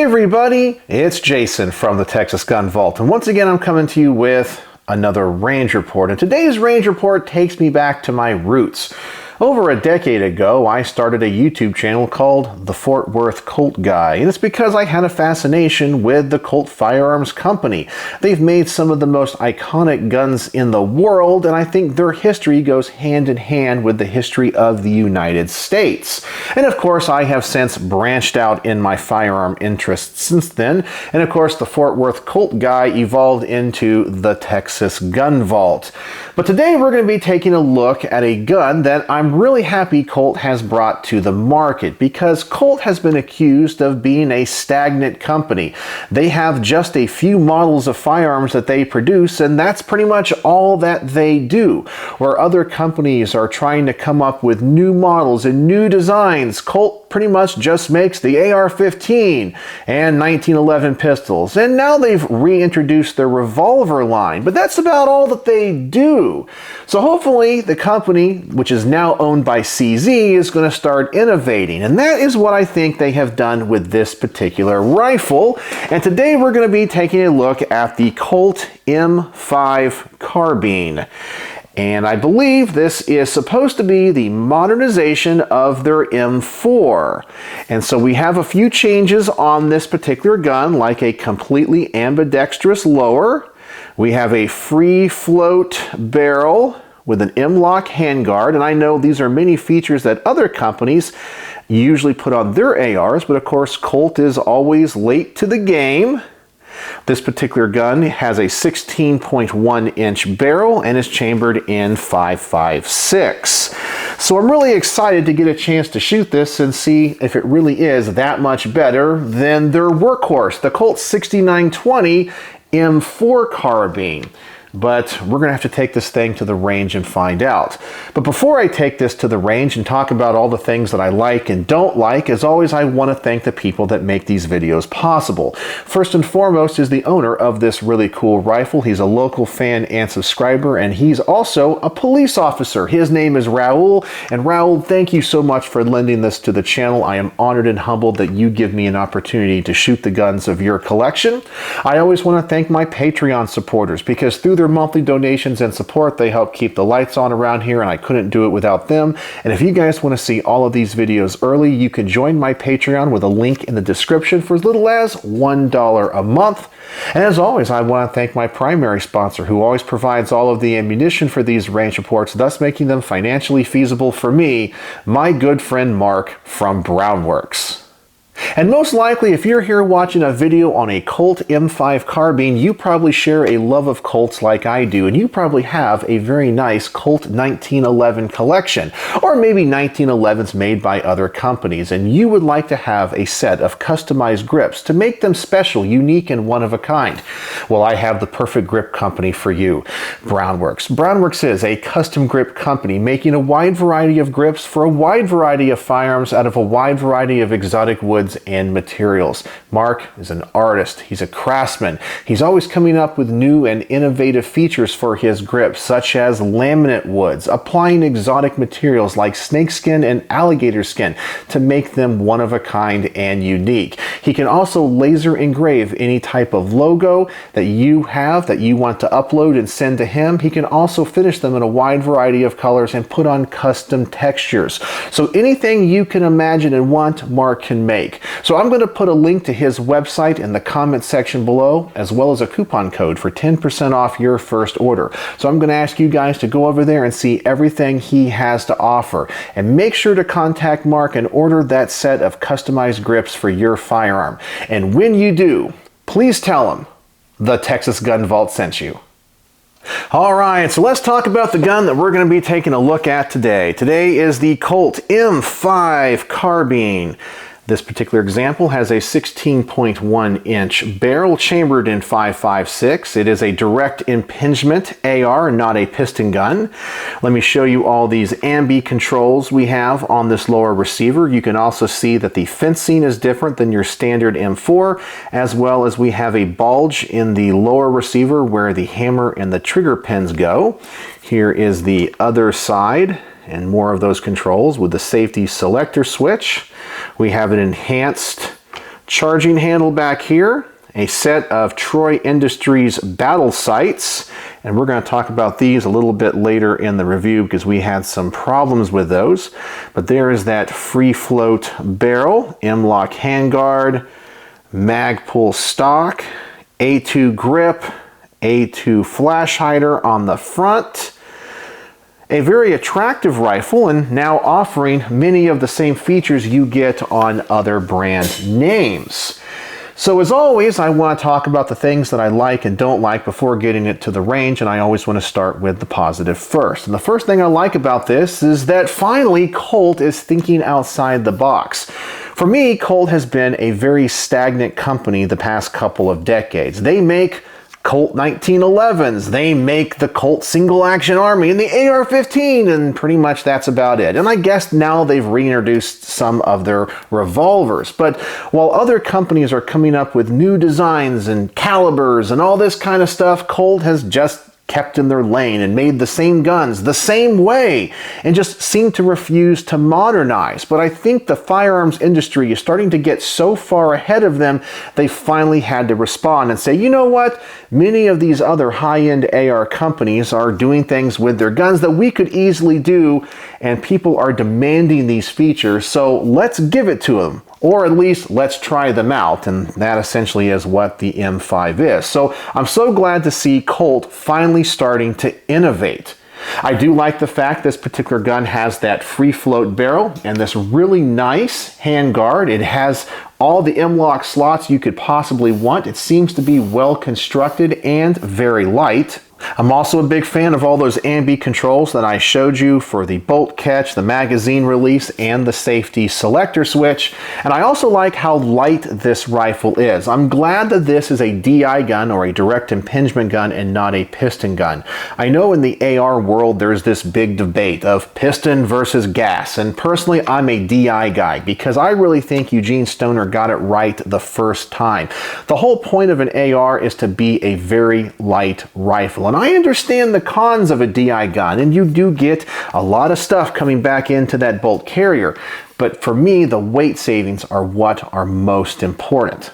everybody, it's Jason from the Texas Gun Vault, and once again I'm coming to you with another range report. And today's range report takes me back to my roots. Over a decade ago, I started a YouTube channel called The Fort Worth Colt Guy, and it's because I had a fascination with the Colt Firearms Company. They've made some of the most iconic guns in the world, and I think their history goes hand in hand with the history of the United States. And of course, I have since branched out in my firearm interests since then, and of course, the Fort Worth Colt Guy evolved into the Texas Gun Vault. But today we're going to be taking a look at a gun that I'm really happy Colt has brought to the market, because Colt has been accused of being a stagnant company. They have just a few models of firearms that they produce, and that's pretty much all that they do. Where other companies are trying to come up with new models and new designs, Colt pretty much just makes the AR-15 and 1911 pistols, and now they've reintroduced their revolver line, but that's about all that they do. So hopefully the company, which is now owned by CZ, is going to start innovating, and that is what I think they have done with this particular rifle. And today we're going to be taking a look at the Colt M5 Carbine. And I believe this is supposed to be the modernization of their M4. And so we have a few changes on this particular gun, like a completely ambidextrous lower. We have a free float barrel with an M-LOK handguard. And I know these are many features that other companies usually put on their ARs, but of course Colt is always late to the game. This particular gun has a 16.1 inch barrel and is chambered in 5.56. So I'm really excited to get a chance to shoot this and see if it really is that much better than their workhorse, the Colt 6920 M4 Carbine. But we're going to have to take this thing to the range and find out. But before I take this to the range and talk about all the things that I like and don't like, as always, I want to thank the people that make these videos possible. First and foremost is the owner of this really cool rifle. He's a local fan and subscriber, and he's also a police officer. His name is Raul. And Raul, thank you so much for lending this to the channel. I am honored and humbled that you give me an opportunity to shoot the guns of your collection. I always want to thank my Patreon supporters, because through their monthly donations and support, they help keep the lights on around here, and I couldn't do it without them. And if you guys want to see all of these videos early, you can join my Patreon with a link in the description for as little as $1 a month. And as always, I want to thank my primary sponsor, who always provides all of the ammunition for these range reports, thus making them financially feasible for me, my good friend Mark from Brownworks. And most likely, if you're here watching a video on a Colt M5 Carbine, you probably share a love of Colts like I do, and you probably have a very nice Colt 1911 collection, or maybe 1911s made by other companies, and you would like to have a set of customized grips to make them special, unique, and one of a kind. Well, I have the perfect grip company for you, Brownworks. Brownworks is a custom grip company making a wide variety of grips for a wide variety of firearms out of a wide variety of exotic woods and materials. Mark is an artist. He's a craftsman. He's always coming up with new and innovative features for his grips, such as laminate woods, applying exotic materials like snakeskin and alligator skin to make them one of a kind and unique. He can also laser engrave any type of logo that you have that you want to upload and send to him. He can also finish them in a wide variety of colors and put on custom textures. So anything you can imagine and want, Mark can make. So I'm going to put a link to his website in the comment section below, as well as a coupon code for 10% off your first order. So I'm going to ask you guys to go over there and see everything he has to offer. And make sure to contact Mark and order that set of customized grips for your firearm. And when you do, please tell him the Texas Gun Vault sent you. Alright, so let's talk about the gun that we're going to be taking a look at today. Today is the Colt M5 Carbine. This particular example has a 16.1 inch barrel chambered in 5.56. It is a direct impingement AR, not a piston gun. Let me show you all these ambi controls we have on this lower receiver. You can also see that the fencing is different than your standard M4, as well as we have a bulge in the lower receiver where the hammer and the trigger pins go. Here is the other side, and more of those controls with the safety selector switch. We have an enhanced charging handle back here, a set of Troy Industries battle sights, and we're going to talk about these a little bit later in the review because we had some problems with those. But there is that free float barrel, M-LOK handguard, mag pull stock, A2 grip, A2 flash hider on the front. A very attractive rifle, and now offering many of the same features you get on other brand names. So as always, I want to talk about the things that I like and don't like before getting it to the range, and I always want to start with the positive first. And the first thing I like about this is that finally Colt is thinking outside the box. For me, Colt has been a very stagnant company the past couple of decades. They make Colt 1911s, they make the Colt Single Action Army and the AR-15, and pretty much that's about it. And I guess now they've reintroduced some of their revolvers. But while other companies are coming up with new designs and calibers and all this kind of stuff, Colt has just kept in their lane and made the same guns the same way and just seemed to refuse to modernize. But I think the firearms industry is starting to get so far ahead of them, they finally had to respond and say, you know what? Many of these other high-end AR companies are doing things with their guns that we could easily do, and people are demanding these features, so let's give it to them. Or at least let's try them out, and that essentially is what the M5 is. So I'm so glad to see Colt finally starting to innovate. I do like the fact this particular gun has that free float barrel and this really nice handguard. It has all the M-LOK slots you could possibly want. It seems to be well constructed and very light. I'm also a big fan of all those ambi controls that I showed you for the bolt catch, the magazine release, and the safety selector switch. And I also like how light this rifle is. I'm glad that this is a DI gun or a direct impingement gun and not a piston gun. I know in the AR world there's this big debate of piston versus gas, and personally I'm a DI guy because I really think Eugene Stoner got it right the first time. The whole point of an AR is to be a very light rifle. And I understand the cons of a DI gun, and you do get a lot of stuff coming back into that bolt carrier. But for me, the weight savings are what are most important.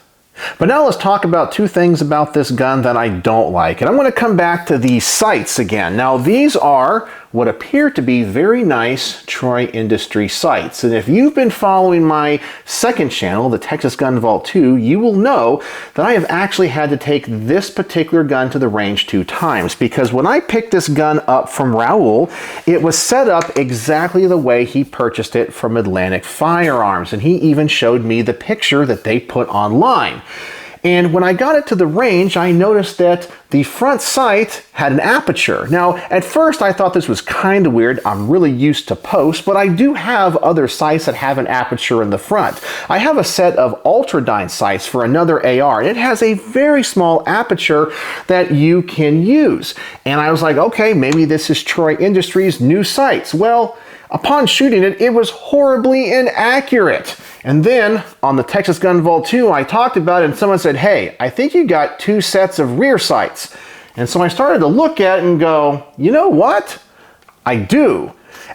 But now let's talk about two things about this gun that I don't like. And I'm going to come back to the sights again. Now these are what appear to be very nice Troy Industry sights. And if you've been following my second channel, the Texas Gun Vault 2, you will know that I have actually had to take this particular gun to the range 2 times, because when I picked this gun up from Raul, it was set up exactly the way he purchased it from Atlantic Firearms, and he even showed me the picture that they put online. And when I got it to the range, I noticed that the front sight had an aperture. Now, at first I thought this was kind of weird. I'm really used to post, but I do have other sights that have an aperture in the front. I have a set of Ultradyne sights for another AR, and it has a very small aperture that you can use. And I was like, okay, maybe this is Troy Industries' new sights. Well, upon shooting it, it was horribly inaccurate. And then on the Texas Gun Vault 2, I talked about it and someone said, hey, I think you got 2 sets of rear sights. And so I started to look at it and go, you know what? I do.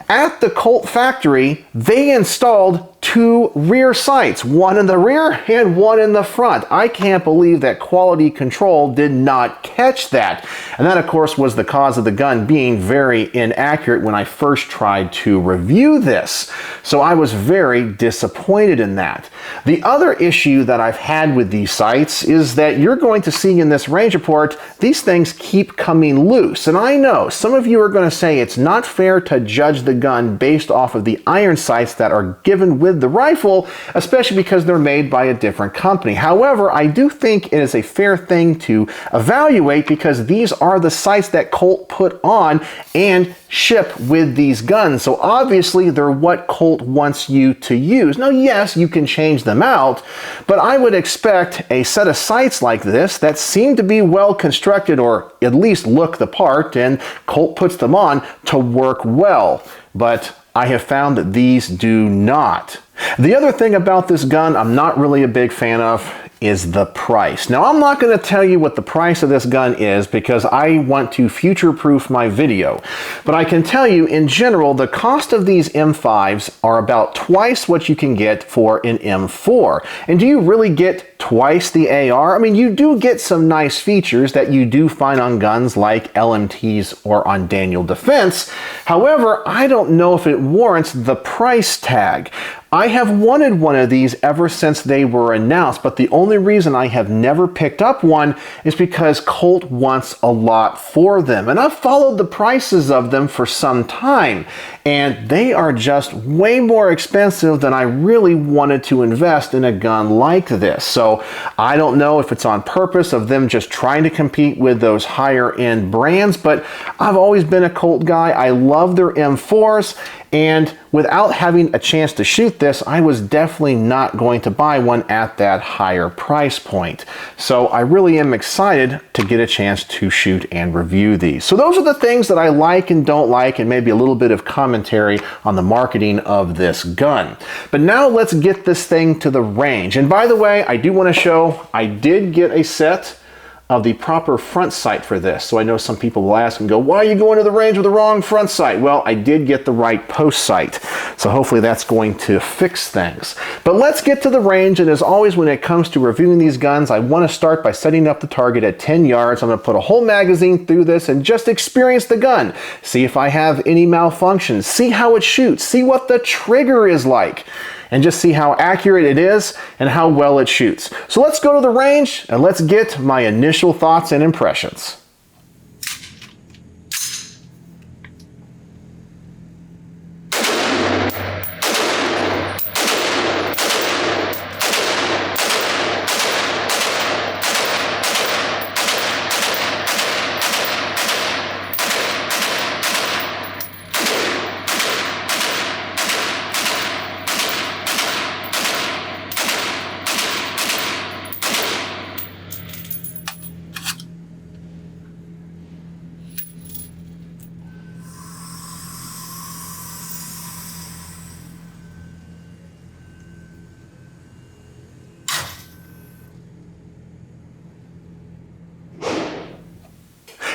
At the Colt factory, they installed 2 rear sights, one in the rear and one in the front. I can't believe that quality control did not catch that. And that, of course, was the cause of the gun being very inaccurate when I first tried to review this. So I was very disappointed in that. The other issue that I've had with these sights is that you're going to see in this range report, these things keep coming loose. And I know some of you are going to say it's not fair to judge the gun based off of the iron sights that are given with the rifle, especially because they're made by a different company. However, I do think it is a fair thing to evaluate because these are the sights that Colt put on and ship with these guns. So obviously they're what Colt wants you to use. Now, yes, you can change them out, but I would expect a set of sights like this that seem to be well constructed or at least look the part, and Colt puts them on to work well. But I have found that these do not. The other thing about this gun I'm not really a big fan of is the price. Now, I'm not going to tell you what the price of this gun is because I want to future-proof my video. But I can tell you, in general, the cost of these M5s are about twice what you can get for an M4. And do you really get twice the AR? I mean, you do get some nice features that you do find on guns like LMTs or on Daniel Defense. However, I don't know if it warrants the price tag. I have wanted one of these ever since they were announced, but the only reason I have never picked up one is because Colt wants a lot for them. And I've followed the prices of them for some time, and they are just way more expensive than I really wanted to invest in a gun like this. So I don't know if it's on purpose of them just trying to compete with those higher end brands, but I've always been a Colt guy. I love their M4s. And without having a chance to shoot this, I was definitely not going to buy one at that higher price point. So I really am excited to get a chance to shoot and review these. So those are the things that I like and don't like, and maybe a little bit of commentary on the marketing of this gun. But now let's get this thing to the range. And by the way, I do want to show I did get a set of the proper front sight for this. So I know some people will ask and go, why are you going to the range with the wrong front sight? Well, I did get the right post sight. So hopefully that's going to fix things. But let's get to the range. And as always, when it comes to reviewing these guns, I want to start by setting up the target at 10 yards. I'm going to put a whole magazine through this and just experience the gun. See if I have any malfunctions. See how it shoots. See what the trigger is like. And just see how accurate it is and how well it shoots. So let's go to the range and let's get my initial thoughts and impressions.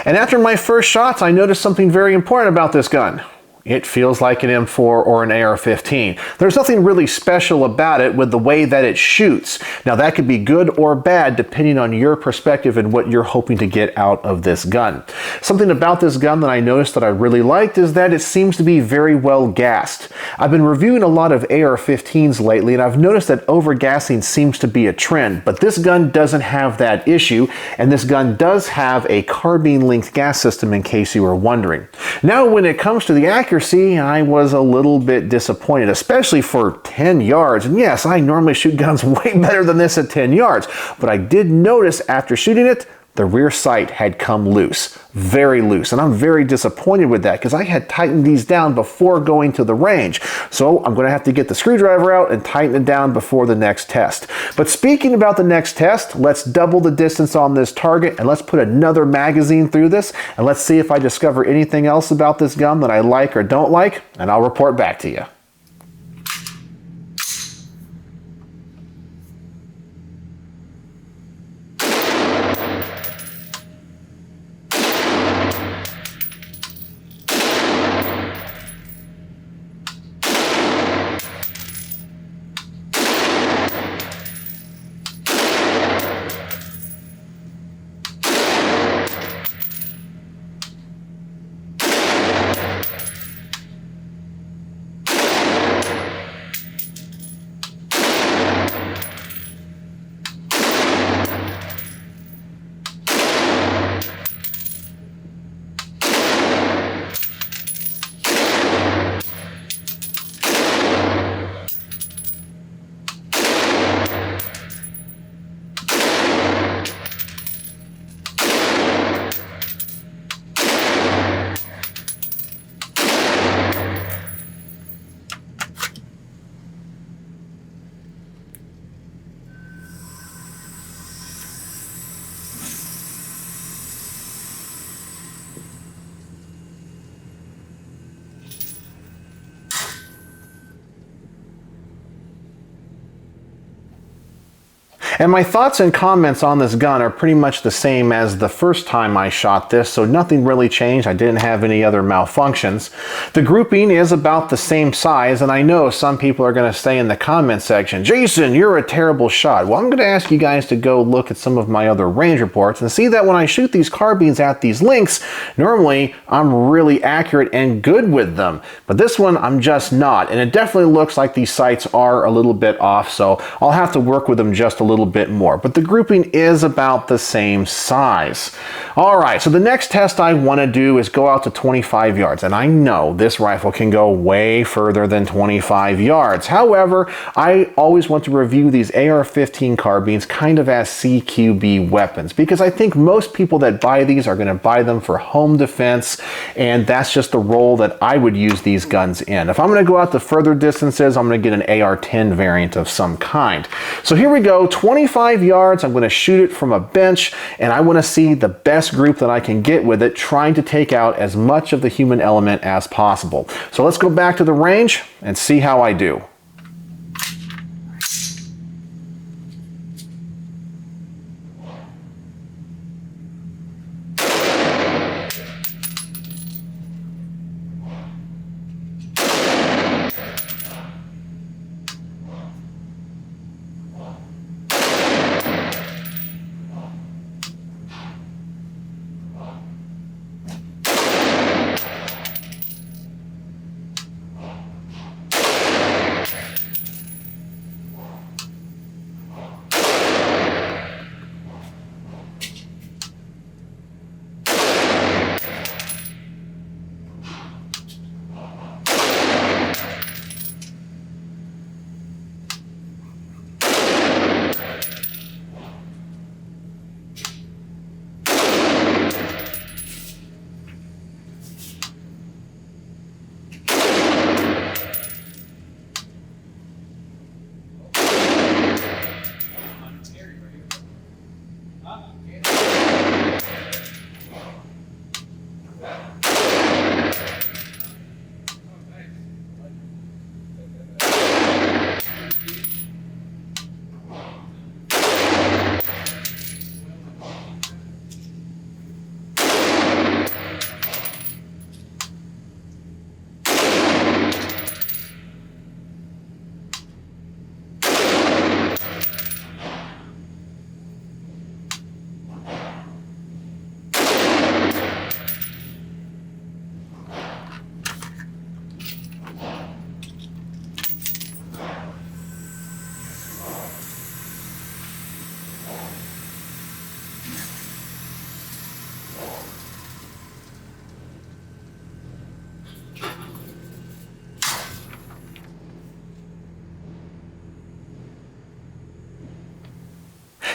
And after my first shots, I noticed something very important about this gun. It feels like an M4 or an AR-15. There's nothing really special about it with the way that it shoots. Now that could be good or bad depending on your perspective and what you're hoping to get out of this gun. Something about this gun that I noticed that I really liked is that it seems to be very well gassed. I've been reviewing a lot of AR-15s lately, and I've noticed that overgassing seems to be a trend, but this gun doesn't have that issue, and this gun does have a carbine linked gas system in case you were wondering. Now when it comes to the accuracy, I was a little bit disappointed, especially for 10 yards. And yes, I normally shoot guns way better than this at 10 yards, but I did notice after shooting it, the rear sight had come loose, very loose. And I'm very disappointed with that because I had tightened these down before going to the range. So I'm going to have to get the screwdriver out and tighten it down before the next test. But speaking about the next test, let's double the distance on this target and let's put another magazine through this and let's see if I discover anything else about this gun that I like or don't like, and I'll report back to you. And my thoughts and comments on this gun are pretty much the same as the first time I shot this, so nothing really changed. I didn't have any other malfunctions. The grouping is about the same size, and I know some people are going to say in the comment section, Jason, you're a terrible shot. Well, I'm going to ask you guys to go look at some of my other range reports and see that when I shoot these carbines at these lengths, normally I'm really accurate and good with them. But this one, I'm just not, and it definitely looks like these sights are a little bit off, so I'll have to work with them just a little bit more. But the grouping is about the same size. All right, so the next test I want to do is go out to 25 yards, and I know this rifle can go way further than 25 yards. However, I always want to review these AR-15 carbines kind of as CQB weapons, because I think most people that buy these are going to buy them for home defense, and that's just the role that I would use these guns in. If I'm going to go out to further distances, I'm going to get an AR-10 variant of some kind. So here we go, 25 yards, I'm going to shoot it from a bench, and I want to see the best group that I can get with it, trying to take out as much of the human element as possible. So let's go back to the range and see how I do.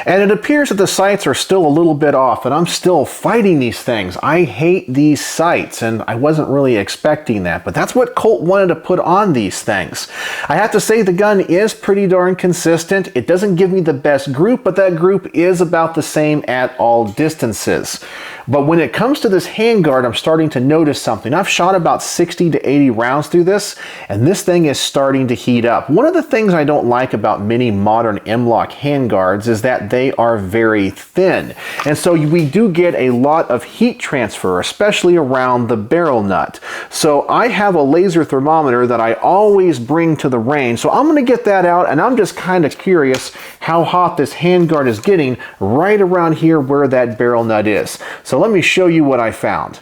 And it appears that the sights are still a little bit off, and I'm still fighting these things. I hate these sights, and I wasn't really expecting that, but that's what Colt wanted to put on these things. I have to say the gun is pretty darn consistent. It doesn't give me the best group, but that group is about the same at all distances. But when it comes to this handguard, I'm starting to notice something. I've shot about 60 to 80 rounds through this, and this thing is starting to heat up. One of the things I don't like about many modern M-LOK handguards is that they are very thin. And so we do get a lot of heat transfer, especially around the barrel nut. So I have a laser thermometer that I always bring to the range. So I'm going to get that out, and I'm just kind of curious how hot this handguard is getting right around here where that barrel nut is. So let me show you what I found.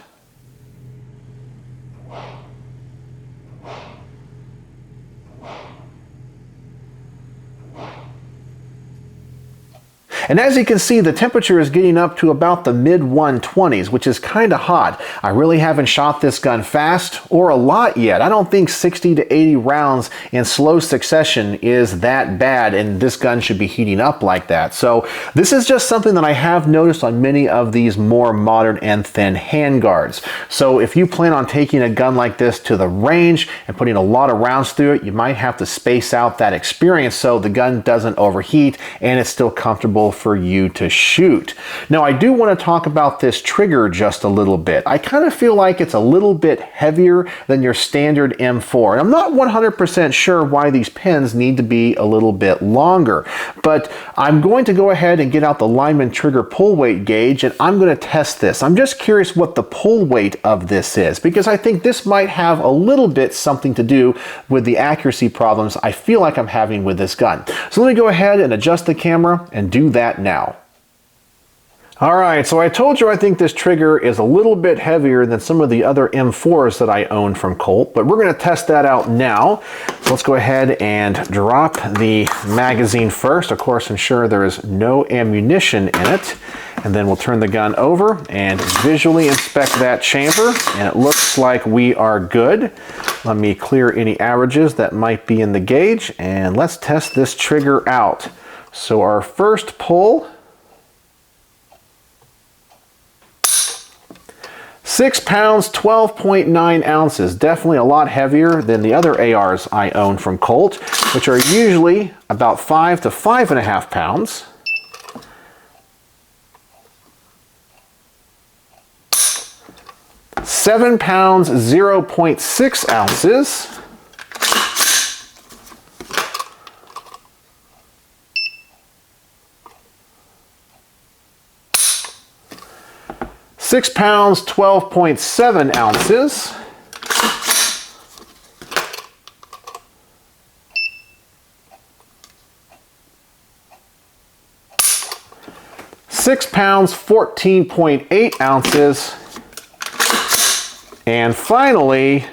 And as you can see, the temperature is getting up to about the mid 120s, which is kind of hot. I really haven't shot this gun fast or a lot yet. I don't think 60 to 80 rounds in slow succession is that bad, and this gun should be heating up like that. So this is just something that I have noticed on many of these more modern and thin handguards. So if you plan on taking a gun like this to the range and putting a lot of rounds through it, you might have to space out that experience so the gun doesn't overheat and it's still comfortable for you to shoot. Now, I do want to talk about this trigger just a little bit. I kind of feel like it's a little bit heavier than your standard M4. And I'm not 100% sure why these pins need to be a little bit longer, but I'm going to go ahead and get out the Lyman trigger pull weight gauge, and I'm going to test this. I'm just curious what the pull weight of this is, because I think this might have a little bit something to do with the accuracy problems I feel like I'm having with this gun. So let me go ahead and adjust the camera and do that now. Alright, so I told you I think this trigger is a little bit heavier than some of the other M4s that I own from Colt, but we're going to test that out now. So let's go ahead and drop the magazine first. Of course, ensure there is no ammunition in it. And then we'll turn the gun over and visually inspect that chamber, and it looks like we are good. Let me clear any averages that might be in the gauge, and let's test this trigger out. So our first pull, 6 pounds, 12.9 ounces. Definitely a lot heavier than the other ARs I own from Colt, which are usually about 5 to 5.5 pounds. £7, 0.6 ounces. £6, 12.7 ounces. £6, 14.8 ounces. And finally,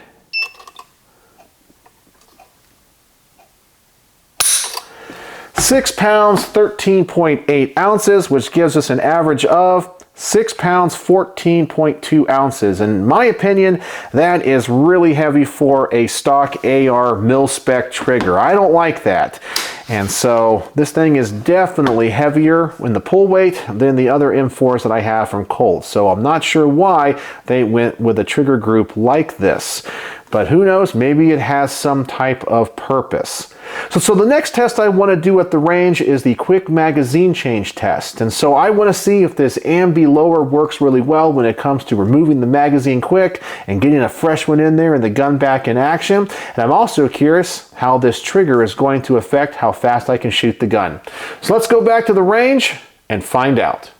6 pounds, 13.8 ounces, which gives us an average of 6 pounds, 14.2 ounces. In my opinion, that is really heavy for a stock AR mil-spec trigger. I don't like that. And so this thing is definitely heavier in the pull weight than the other M4s that I have from Colt. So I'm not sure why they went with a trigger group like this. But who knows, maybe it has some type of purpose. So the next test I want to do at the range is the quick magazine change test. And so I want to see if this ambi lower works really well when it comes to removing the magazine quick and getting a fresh one in there and the gun back in action. And I'm also curious how this trigger is going to affect how fast I can shoot the gun. So let's go back to the range and find out.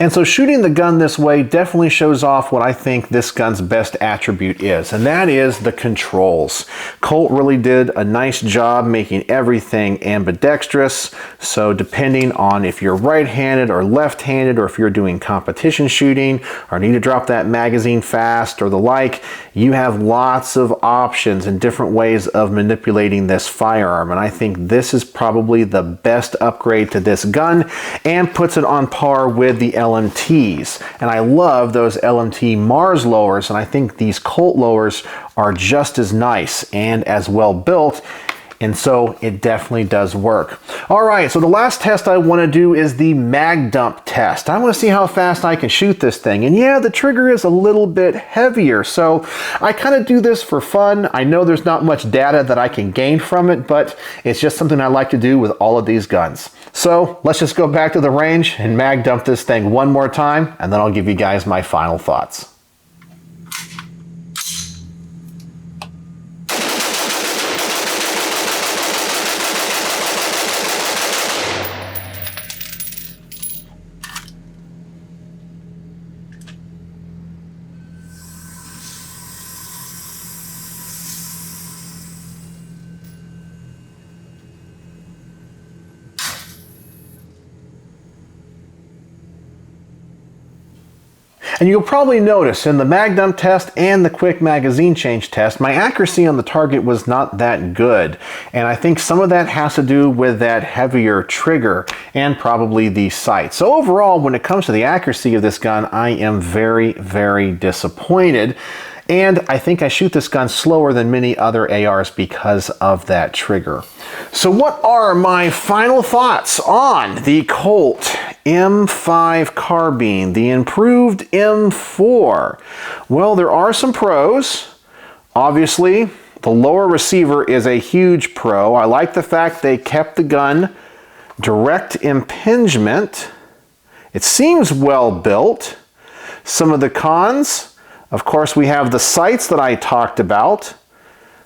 And so shooting the gun this way definitely shows off what I think this gun's best attribute is, and that is the controls. Colt really did a nice job making everything ambidextrous, so depending on if you're right-handed or left-handed, or if you're doing competition shooting, or need to drop that magazine fast, or the like, you have lots of options and different ways of manipulating this firearm, and I think this is probably the best upgrade to this gun, and puts it on par with the LMTs. And I love those LMT Mars lowers, and I think these Colt lowers are just as nice and as well built, and so it definitely does work. All right, so the last test I want to do is the mag dump test. I want to see how fast I can shoot this thing, and yeah, the trigger is a little bit heavier, so I kind of do this for fun. I know there's not much data that I can gain from it, but it's just something I like to do with all of these guns. So let's just go back to the range and mag dump this thing one more time, and then I'll give you guys my final thoughts. And you'll probably notice in the mag dump test and the quick magazine change test, my accuracy on the target was not that good. And I think some of that has to do with that heavier trigger and probably the sight. So overall, when it comes to the accuracy of this gun, I am very, very disappointed. And I think I shoot this gun slower than many other ARs because of that trigger. So what are my final thoughts on the Colt M5 Carbine, the improved M4? Well, there are some pros. Obviously, the lower receiver is a huge pro. I like the fact they kept the gun direct impingement. It seems well built. Some of the cons, of course, we have the sights that I talked about.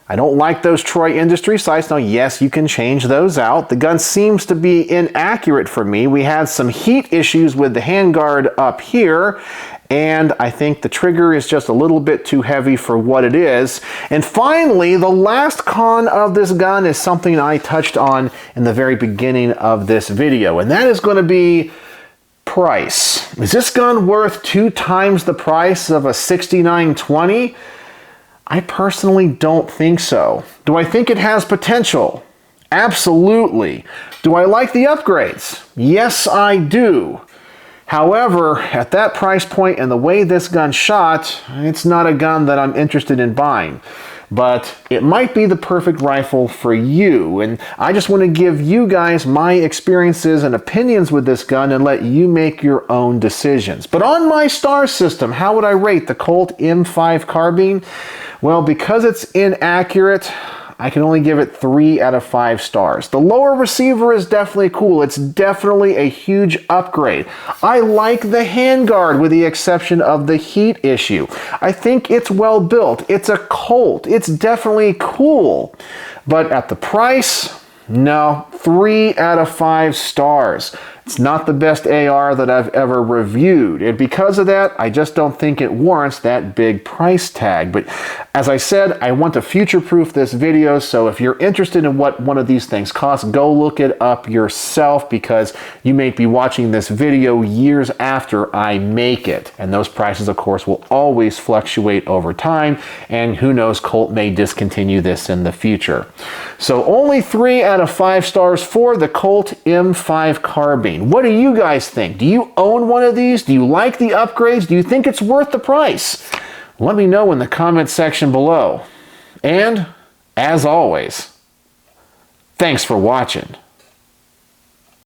I don't like those Troy Industries sights. Now, yes, you can change those out. The gun seems to be inaccurate for me. We had some heat issues with the handguard up here, and I think the trigger is just a little bit too heavy for what it is. And finally, the last con of this gun is something I touched on in the very beginning of this video, and that is going to be price. Is this gun worth 2 times the price of a 6920? I personally don't think so. Do I think it has potential? Absolutely. Do I like the upgrades? Yes, I do. However, at that price point and the way this gun shot, it's not a gun that I'm interested in buying. But it might be the perfect rifle for you, and I just want to give you guys my experiences and opinions with this gun and let you make your own decisions. But on my star system, how would I rate the Colt M5 Carbine? Well, because it's inaccurate, I can only give it 3 out of 5 stars. The lower receiver is definitely cool. It's definitely a huge upgrade. I like the handguard with the exception of the heat issue. I think it's well built. It's a Colt. It's definitely cool. But at the price, no, 3 out of 5 stars. It's not the best AR that I've ever reviewed. And because of that, I just don't think it warrants that big price tag. But as I said, I want to future-proof this video, so if you're interested in what one of these things costs, go look it up yourself, because you may be watching this video years after I make it. And those prices, of course, will always fluctuate over time, and who knows, Colt may discontinue this in the future. So only 3 out of 5 stars for the Colt M5 Carbine. What do you guys think? Do you own one of these? Do you like the upgrades? Do you think it's worth the price? Let me know in the comment section below. And, as always, thanks for watching.